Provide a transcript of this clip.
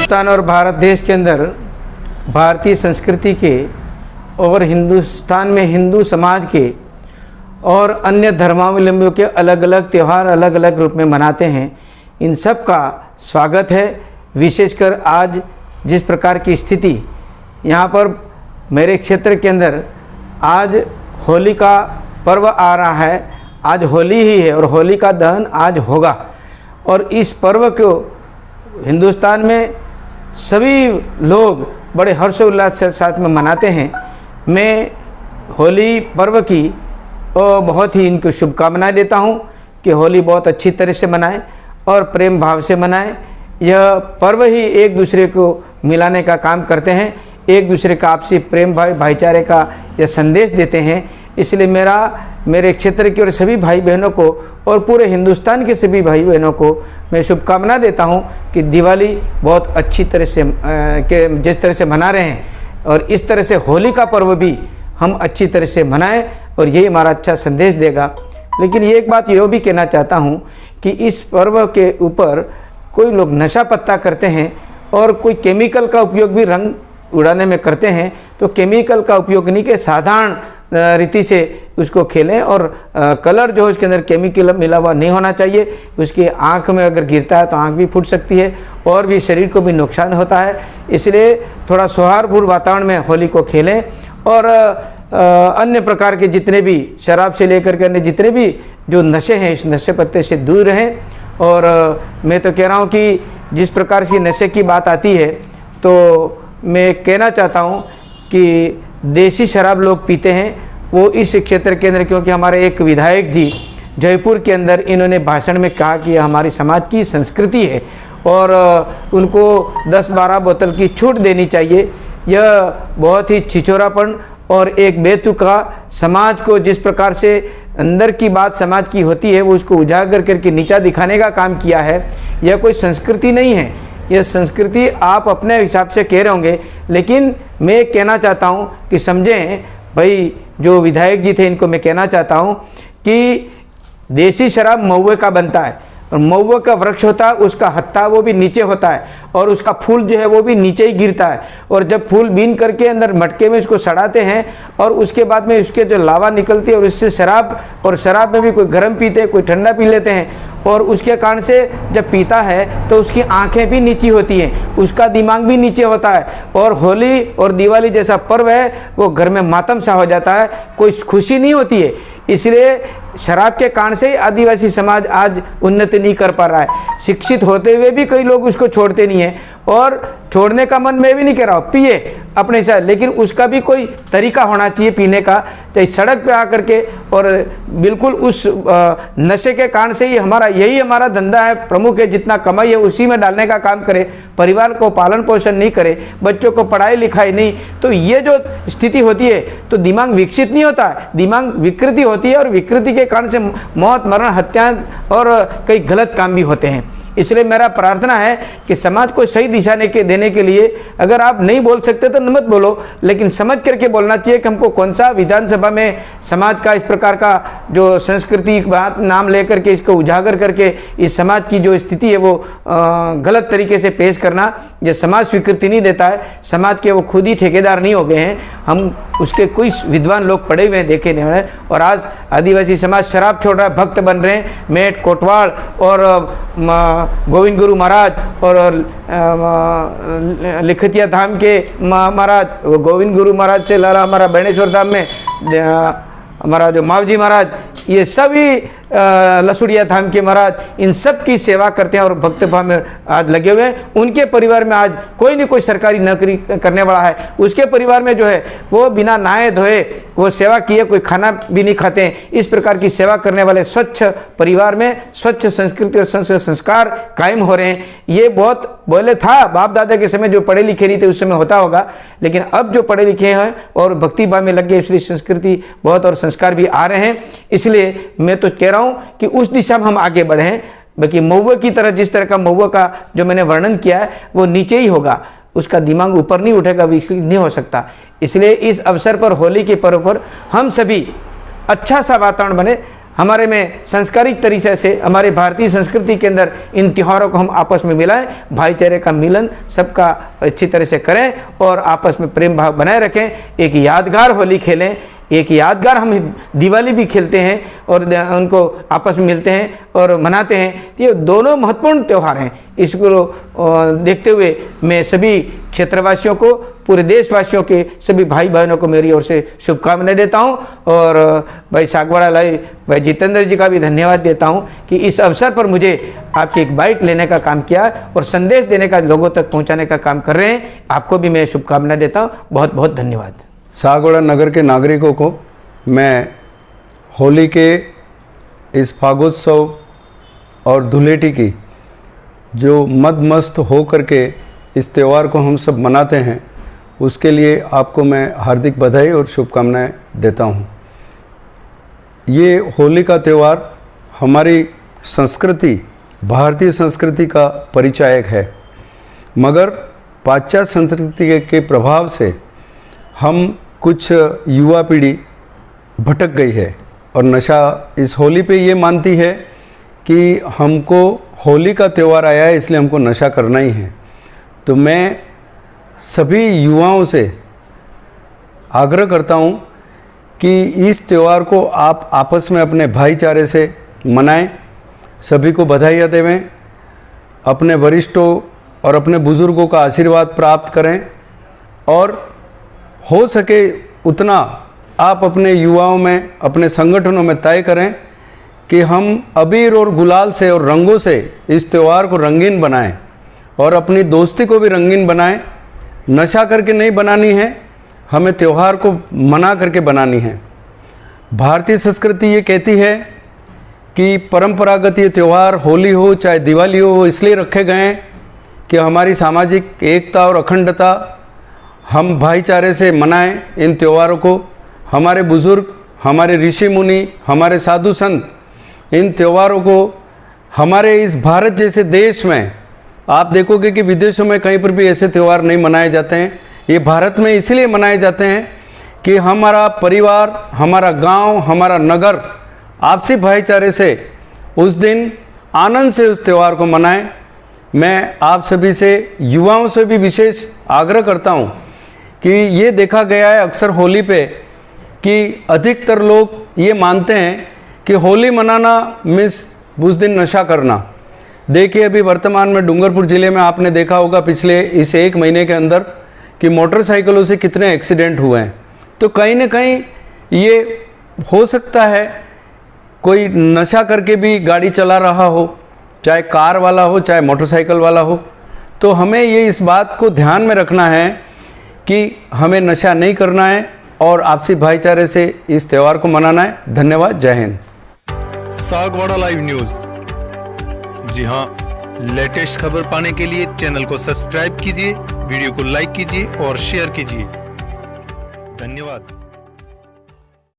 हिंदुस्तान और भारत देश के अंदर भारतीय संस्कृति के और हिंदुस्तान में हिंदू समाज के और अन्य धर्मावलंबियों के अलग अलग त्यौहार अलग अलग रूप में मनाते हैं। इन सब का स्वागत है। विशेषकर आज जिस प्रकार की स्थिति यहाँ पर मेरे क्षेत्र के अंदर आज होली का पर्व आ रहा है, आज होली ही है और होली का दहन आज होगा। और इस पर्व को हिंदुस्तान में सभी लोग बड़े हर्षोल्लास के साथ में मनाते हैं। मैं होली पर्व की बहुत ही इनको शुभकामनाएं देता हूं कि होली बहुत अच्छी तरह से मनाएं और प्रेम भाव से मनाएं। यह पर्व ही एक दूसरे को मिलाने का काम करते हैं, एक दूसरे का आपसी प्रेम भाईचारे का यह संदेश देते हैं। इसलिए मेरे क्षेत्र के और सभी भाई बहनों को और पूरे हिंदुस्तान के सभी भाई बहनों को मैं शुभकामना देता हूं कि दिवाली बहुत अच्छी तरह से जिस तरह से मना रहे हैं और इस तरह से होली का पर्व भी हम अच्छी तरह से मनाएं और यही हमारा अच्छा संदेश देगा। लेकिन ये एक बात यह भी कहना चाहता हूं कि इस पर्व के ऊपर कोई लोग नशा पत्ता करते हैं और कोई केमिकल का उपयोग भी रंग उड़ाने में करते हैं। तो केमिकल का उपयोग नहीं के साधारण रीति से उसको खेलें और कलर जो है उसके अंदर केमिकल मिला हुआ नहीं होना चाहिए। उसकी आंख में अगर गिरता है तो आंख भी फूट सकती है और भी शरीर को भी नुकसान होता है। इसलिए थोड़ा सौहार्दपूर्ण वातावरण में होली को खेलें और अन्य प्रकार के जितने भी शराब से लेकर के अन्य जितने भी जो नशे हैं इस नशे पत्ते से दूर रहें। और मैं तो कह रहा हूँ कि जिस प्रकार से नशे की बात आती है तो मैं कहना चाहता हूँ कि देसी शराब लोग पीते हैं वो इस क्षेत्र के अंदर, क्योंकि हमारे एक विधायक जी जयपुर के अंदर इन्होंने भाषण में कहा कि हमारी समाज की संस्कृति है और उनको 10-12 बोतल की छूट देनी चाहिए। यह बहुत ही छिछोरापन और एक बेतुका समाज को जिस प्रकार से अंदर की बात समाज की होती है वो उसको उजागर करके नीचा दिखाने का काम किया है। यह कोई संस्कृति नहीं है। यह संस्कृति आप अपने हिसाब से कह रहे होंगे, लेकिन मैं कहना चाहता हूं कि समझें भाई, जो विधायक जी थे इनको मैं कहना चाहता हूं कि देसी शराब महुए का बनता है और महुए का वृक्ष होता है, उसका हत्था वो भी नीचे होता है और उसका फूल जो है वो भी नीचे ही गिरता है। और जब फूल बीन करके अंदर मटके में इसको सड़ाते हैं और उसके बाद में उसके जो लावा निकलती है और इससे शराब, और शराब में भी कोई गर्म पीते हैं कोई ठंडा पी लेते हैं और उसके कारण से जब पीता है तो उसकी आंखें भी नीची होती हैं, उसका दिमाग भी नीचे होता है और होली और दिवाली जैसा पर्व है वो घर में मातम सा हो जाता है, कोई खुशी नहीं होती है। इसलिए शराब के कारण से ही आदिवासी समाज आज उन्नति नहीं कर पा रहा है। शिक्षित होते हुए भी कई लोग उसको छोड़ते नहीं हैं और छोड़ने का मन मैं भी नहीं कह रहा हूँ, पिए अपने साथ, लेकिन उसका भी कोई तरीका होना चाहिए पीने का। चाहे सड़क पे आकर के और बिल्कुल उस नशे के कारण से ही यही हमारा धंधा है, प्रमुख है, जितना कमाई है उसी में डालने का काम करे, परिवार को पालन पोषण नहीं करे, बच्चों को पढ़ाई लिखाई नहीं, तो ये जो स्थिति होती है तो दिमाग विकसित नहीं होता है, दिमाग विकृति होती है और विकृति के कारण से मौत, मरण, हत्या और कई गलत काम भी होते हैं। इसलिए मेरा प्रार्थना है कि समाज को सही दिशा देने के लिए अगर आप नहीं बोल सकते तो मत बोलो, लेकिन समझ करके बोलना चाहिए कि हमको कौन सा विधानसभा में समाज का इस प्रकार का जो संस्कृति बात नाम लेकर के इसको उजागर करके इस समाज की जो स्थिति है वो गलत तरीके से पेश करना, ये समाज स्वीकृति नहीं देता है। समाज के वो खुद ही ठेकेदार नहीं हो गए हैं, हम उसके कोई विद्वान लोग पढ़े हुए हैं, देखे नहीं हुए। और आज आदिवासी समाज शराब छोड़ रहा है, भक्त बन रहे हैं। मेट कोटवाड़ और गोविंद गुरु महाराज और लिखतिया धाम के महाराज, गोविंद गुरु महाराज से लाला हमारा बेणेश्वर धाम में हमारा जो मावजी महाराज, ये सभी लसुड़िया धाम के महाराज, इन सब की सेवा करते हैं और भक्त भाव में आज लगे हुए हैं। उनके परिवार में आज कोई न कोई सरकारी नौकरी करने वाला है, उसके परिवार में जो है वो बिना नहाए धोए वो सेवा किए, कोई खाना भी नहीं खाते हैं। इस प्रकार की सेवा करने वाले स्वच्छ परिवार में स्वच्छ संस्कृति और संस्कार कायम हो रहे हैं। ये बहुत बोले था बाप दादा के समय, जो पढ़े लिखे नहीं थे उस समय होता होगा, लेकिन अब जो पढ़े लिखे हैं और भक्ति भाव में लग गए इसलिए संस्कृति बहुत और संस्कार भी आ रहे हैं। इसलिए मैं तो कह रहा हूं कि उस दिशा में हम आगे बढ़ें। बाकी महुए की तरह, जिस तरह का महुआ का जो मैंने वर्णन किया है वो नीचे ही होगा, उसका दिमाग ऊपर नहीं उठेगा, विकसित नहीं हो सकता। इसलिए इस अवसर पर होली के पर्व पर हम सभी अच्छा सा वातावरण बने, हमारे में संस्कारिक तरीके से हमारे भारतीय संस्कृति के अंदर इन त्योहारों को हम आपस में मिलाएं, भाईचारे का मिलन सबका अच्छी तरह से करें और आपस में प्रेम भाव बनाए रखें। एक यादगार होली खेलें, एक यादगार हम दिवाली भी खेलते हैं और उनको आपस में मिलते हैं और मनाते हैं। ये दोनों महत्वपूर्ण त्यौहार हैं। इसको देखते हुए मैं सभी क्षेत्रवासियों को, पूरे देशवासियों के सभी भाई बहनों को मेरी ओर से शुभकामनाएं देता हूं और भाई सागवाड़ा लाइव भाई जितेंद्र जी का भी धन्यवाद देता हूं कि इस अवसर पर मुझे आपकी एक बाइट लेने का काम किया और संदेश देने का, लोगों तक पहुंचाने का काम कर रहे हैं। आपको भी मैं शुभकामनाएं देता हूँ। बहुत बहुत धन्यवाद। सागवाड़ा नगर के नागरिकों को मैं होली के इस फागोत्सव और धुलेटी की जो मद-मस्त हो करके इस त्यौहार को हम सब मनाते हैं, उसके लिए आपको मैं हार्दिक बधाई और शुभकामनाएं देता हूं। ये होली का त्यौहार हमारी संस्कृति, भारतीय संस्कृति का परिचायक है, मगर पाश्चात्य संस्कृति के प्रभाव से हम कुछ युवा पीढ़ी भटक गई है और नशा इस होली पे ये मानती है कि हमको होली का त्यौहार आया है इसलिए हमको नशा करना ही है। तो मैं सभी युवाओं से आग्रह करता हूँ कि इस त्यौहार को आप आपस में अपने भाईचारे से मनाएं, सभी को बधाइयाँ देवें, अपने वरिष्ठों और अपने बुज़ुर्गों का आशीर्वाद प्राप्त करें और हो सके उतना आप अपने युवाओं में, अपने संगठनों में तय करें कि हम अबीर और गुलाल से और रंगों से इस त्यौहार को रंगीन बनाएं और अपनी दोस्ती को भी रंगीन बनाएं। नशा करके नहीं बनानी है, हमें त्यौहार को मना करके बनानी है। भारतीय संस्कृति ये कहती है कि परंपरागत ये त्यौहार होली हो चाहे दिवाली हो इसलिए रखे गए हैं कि हमारी सामाजिक एकता और अखंडता, हम भाईचारे से मनाएं इन त्योहारों को। हमारे बुज़ुर्ग, हमारे ऋषि मुनि, हमारे साधु संत इन त्योहारों को हमारे इस भारत जैसे देश में आप देखोगे कि विदेशों में कहीं पर भी ऐसे त्यौहार नहीं मनाए जाते हैं। ये भारत में इसलिए मनाए जाते हैं कि हमारा परिवार, हमारा गांव, हमारा नगर आपसी भाईचारे से उस दिन आनंद से उस त्यौहार को मनाएं। मैं आप सभी से, युवाओं से भी विशेष आग्रह करता हूं कि ये देखा गया है अक्सर होली पे कि अधिकतर लोग ये मानते हैं कि होली मनाना मीन्स उस दिन नशा करना। देखिए अभी वर्तमान में डूंगरपुर ज़िले में आपने देखा होगा पिछले इस 1 महीने के अंदर कि मोटरसाइकिलों से कितने एक्सीडेंट हुए हैं। तो कहीं ना कहीं ये हो सकता है कोई नशा करके भी गाड़ी चला रहा हो, चाहे कार वाला हो चाहे मोटरसाइकिल वाला हो। तो हमें ये इस बात को ध्यान में रखना है कि हमें नशा नहीं करना है और आपसी भाईचारे से इस त्यौहार को मनाना है। धन्यवाद। जय हिंद। सागवाड़ा लाइव न्यूज, जी हाँ, लेटेस्ट खबर पाने के लिए चैनल को सब्सक्राइब कीजिए, वीडियो को लाइक कीजिए और शेयर कीजिए। धन्यवाद।